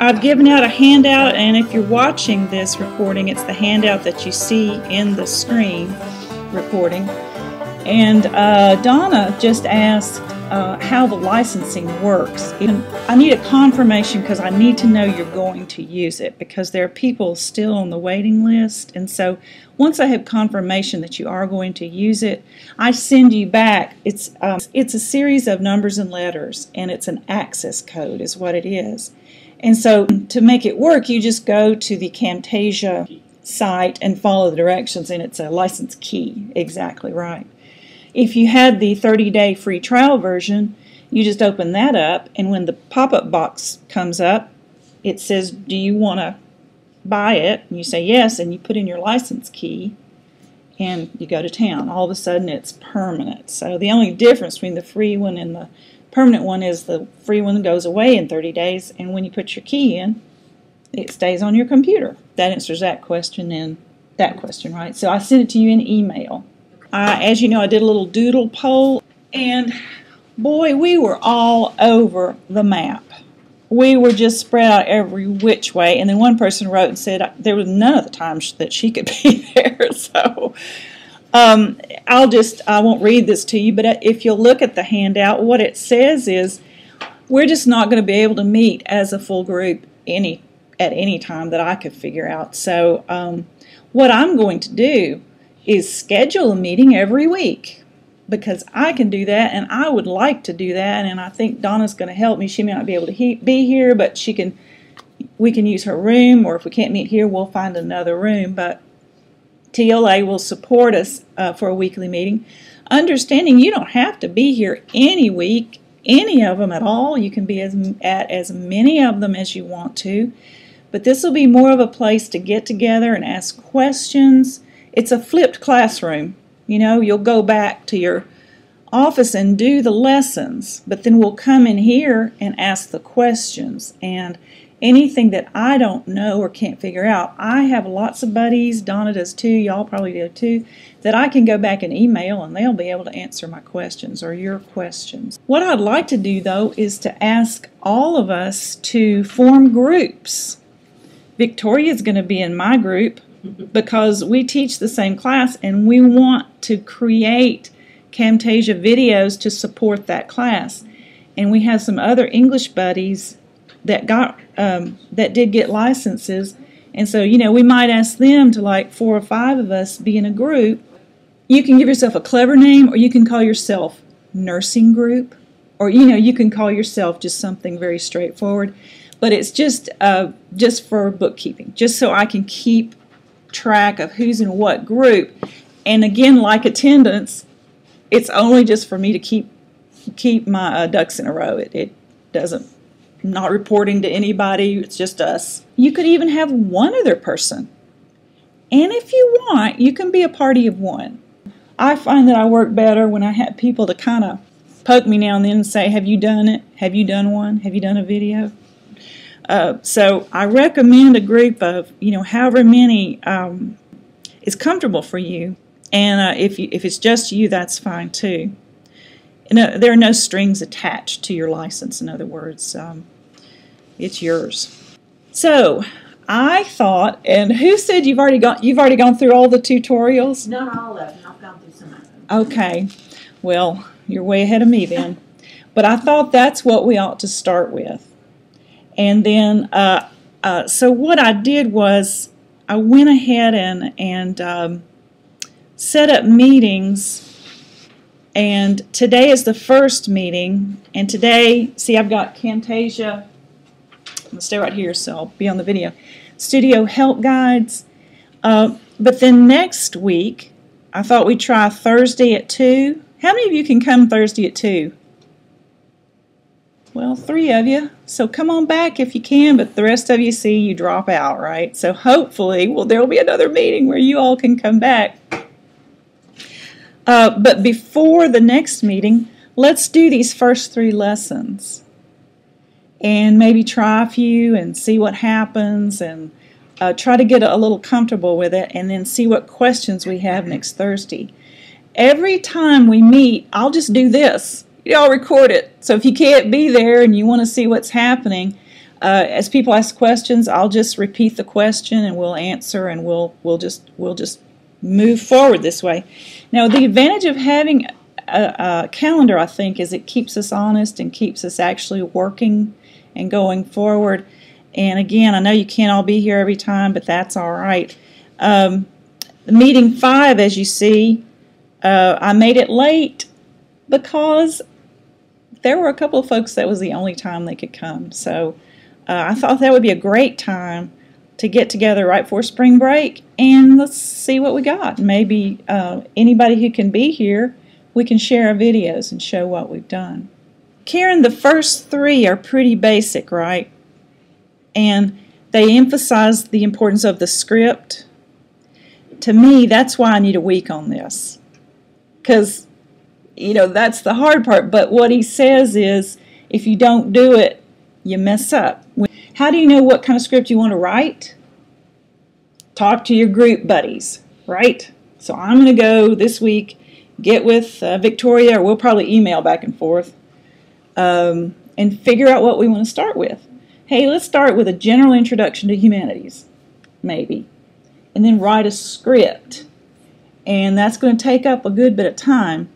I've given out a handout, and if you're watching this recording, it's the handout that you see in the screen recording. And Donna just asked how the licensing works. And I need a confirmation because I need to know you're going to use it, because there are people still on the waiting list. And so once I have confirmation that you are going to use it, I send you back. It's a series of numbers and letters, and it's an access code is what it is. And so to make it work, you just go to the Camtasia site and follow the directions, and it's a license key. Exactly right. If you had the 30-day free trial version, you just open that up, and when the pop-up box comes up, it says, do you want to buy it? And you say yes, and you put in your license key, and you go to town. All of a sudden, it's permanent. So the only difference between the free one and the permanent one is the free one goes away in 30 days, and when you put your key in, it stays on your computer. That answers that question and that question, right? So I sent it to you in email. As you know, I did a little doodle poll, and boy, we were all over the map. We were just spread out every which way, and then one person wrote and said there was none of the times that she could be there. So I won't read this to you, but if you'll look at the handout, what it says is we're just not going to be able to meet as a full group at any time that I could figure out. So what I'm going to do is schedule a meeting every week, because I can do that, and I would like to do that, and I think Donna's going to help me. She may not be able to be here, but we can use her room, or if we can't meet here, we'll find another room. But TLA will support us for a weekly meeting, understanding you don't have to be here any week, any of them at all. You can be at as many of them as you want to, but this will be more of a place to get together and ask questions. It's a flipped classroom. You know, you'll go back to your office and do the lessons, but then we'll come in here and ask the questions. And anything that I don't know or can't figure out, I have lots of buddies, Donna does too, y'all probably do too, that I can go back and email, and they'll be able to answer my questions or your questions. What I'd like to do, though, is to ask all of us to form groups. Victoria's going to be in my group, because we teach the same class, and we want to create Camtasia videos to support that class. And we have some other English buddies that did get licenses, and so we might ask them to, like, 4 or 5 of us be in a group. You can give yourself a clever name, or you can call yourself nursing group, or you can call yourself just something very straightforward. But it's just for bookkeeping, just so I can keep track of who's in what group. And again, like attendance, it's only just for me to keep my ducks in a row. It doesn't, not reporting to anybody, it's just us. You could even have one other person, and if you want, you can be a party of one. I find that I work better when I have people to kind of poke me now and then and say, have you done it? Have you done one? Have you done a video? So I recommend a group of, however many is comfortable for you. And if it's just you, that's fine too. There are no strings attached to your license, in other words. It's yours. So I thought, and who said you've already gone through all the tutorials? Not all of them. I've gone through some of them. Okay. Well, you're way ahead of me then. But I thought that's what we ought to start with. And then, so what I did was I went ahead and set up meetings. And today is the first meeting. And today, see, I've got Camtasia. I'm going to stay right here so I'll be on the video. Studio help guides. But then next week, I thought we'd try Thursday at 2. How many of you can come Thursday at 2? Well, 3 of you, so come on back if you can, but the rest of you see you drop out, right? So hopefully, there will be another meeting where you all can come back. But before the next meeting, let's do these first 3 lessons and maybe try a few and see what happens, and try to get a little comfortable with it, and then see what questions we have next Thursday. Every time we meet, I'll just do this. Y'all record it. So if you can't be there and you want to see what's happening, as people ask questions, I'll just repeat the question and we'll answer, and we'll just move forward this way. Now, the advantage of having a calendar, I think, is it keeps us honest and keeps us actually working and going forward. And again, I know you can't all be here every time, but that's all right. Meeting 5, as you see, I made it late because there were a couple of folks that was the only time they could come. So I thought that would be a great time to get together right before spring break and let's see what we got. Maybe anybody who can be here, we can share our videos and show what we've done. Karen, the first 3 are pretty basic, right? And they emphasize the importance of the script. To me, that's why I need a week on this. Because, you know, that's the hard part. But what he says is, if you don't do it, you mess up. How do you know what kind of script you want to write? Talk to your group buddies, right? So I'm going to go this week, get with Victoria, or we'll probably email back and forth, and figure out what we want to start with. Hey, let's start with a general introduction to humanities, maybe. And then write a script. And that's going to take up a good bit of time.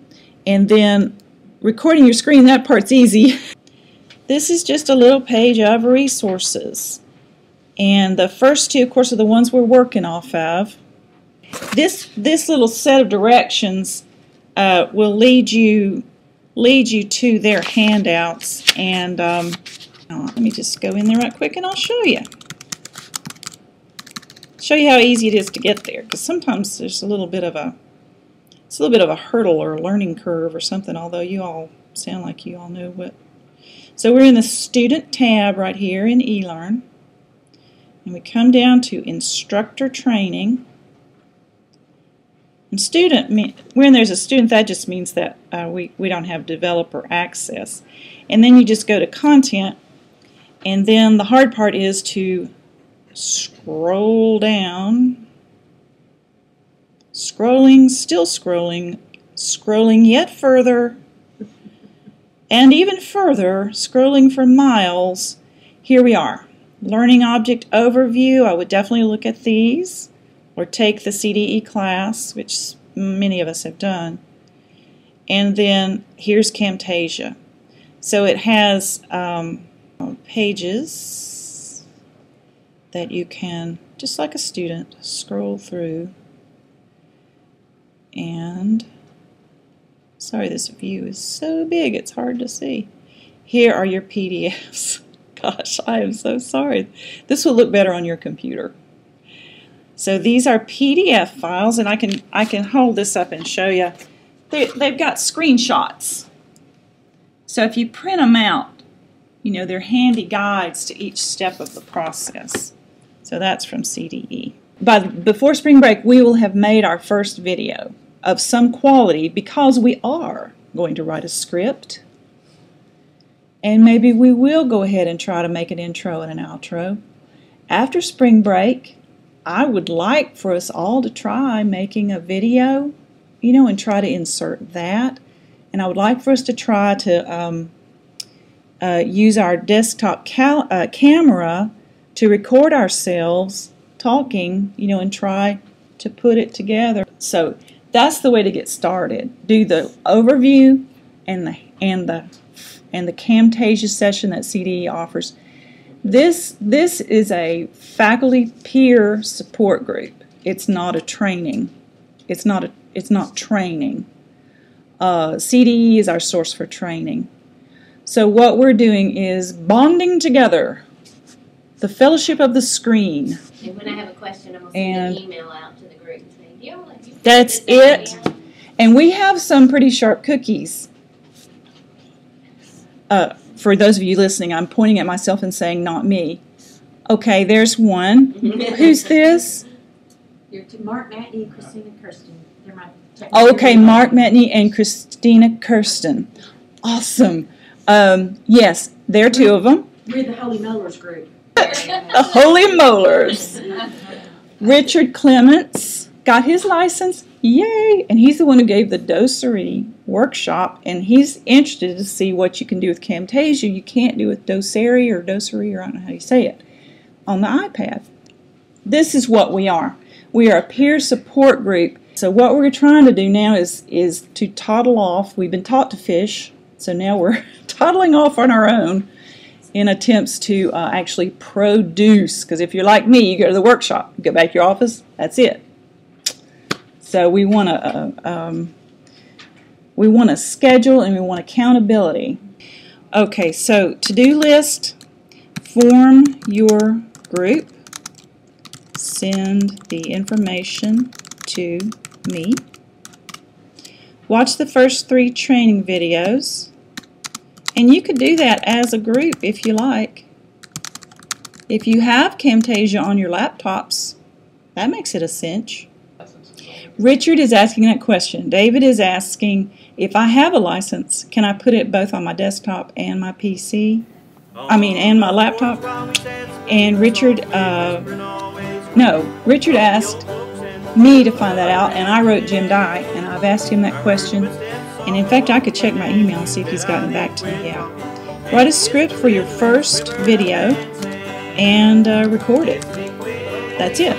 And then recording your screen, that part's easy. This is just a little page of resources. And the first 2, of course, are the ones we're working off of. This little set of directions will lead you to their handouts. And let me just go in there right quick and I'll show you. Show you how easy it is to get there, because sometimes there's a little bit of a hurdle or a learning curve or something, although you all sound like you all know what. So we're in the student tab right here in eLearn, and we come down to instructor training. And student, when there's a student, that just means that we don't have developer access. And then you just go to content, and then the hard part is to scroll down, still scrolling yet further, and even further, scrolling for miles. Here we are. Learning Object Overview. I would definitely look at these, or take the CDE class, which many of us have done. And then here's Camtasia. So it has pages that you can, just like a student, scroll through. And, sorry, this view is so big it's hard to see. Here are your PDFs. Gosh, I am so sorry. This will look better on your computer. So these are PDF files, and I can hold this up and show you. They've got screenshots. So if you print them out, you know, they're handy guides to each step of the process. So that's from CDE. Before spring break, we will have made our first video of some quality, because we are going to write a script. And maybe we will go ahead and try to make an intro and an outro. After spring break, I would like for us all to try making a video, you know, and try to insert that. And I would like for us to try to use our desktop camera to record ourselves talking, you know, and try to put it together. So that's the way to get started. Do the overview and the Camtasia session that CDE offers. This is a faculty peer support group. It's not a training. It's not training. CDE is our source for training. So what we're doing is bonding together. The fellowship of the screen. And when I have a question, I'm going to send an email out to the group and say, do y'all like you? That's it. And we have some pretty sharp cookies. For those of you listening, I'm pointing at myself and saying, not me. Okay, there's one. Who's this? You're to Mark, Matney, Christina, Kirsten. They're my okay, Mark, Matney, and Christina Kirsten. Awesome. Yes, there are 2 of them. We're the Holy Molars group. The Holy Molars. Richard Clements got his license. Yay! And he's the one who gave the docery workshop, and he's interested to see what you can do with Camtasia you can't do with Doceri or I don't know how you say it, on the iPad. This is what we are. We are a peer support group. So what we're trying to do now is to toddle off. We've been taught to fish, so now we're toddling off on our own in attempts to actually produce. Because if you're like me, you go to the workshop, you go back to your office, that's it. So we want to schedule, and we want accountability. Okay, so to-do list, form your group, send the information to me. Watch the first 3 training videos, and you could do that as a group if you like. If you have Camtasia on your laptops, that makes it a cinch. Richard is asking that question. David is asking, if I have a license, can I put it both on my desktop and my PC? And my laptop? And Richard, Richard asked me to find that out, and I wrote Jim Dye, and I've asked him that question. And in fact, I could check my email and see if he's gotten back to me yet. Write a script for your first video and record it. That's it.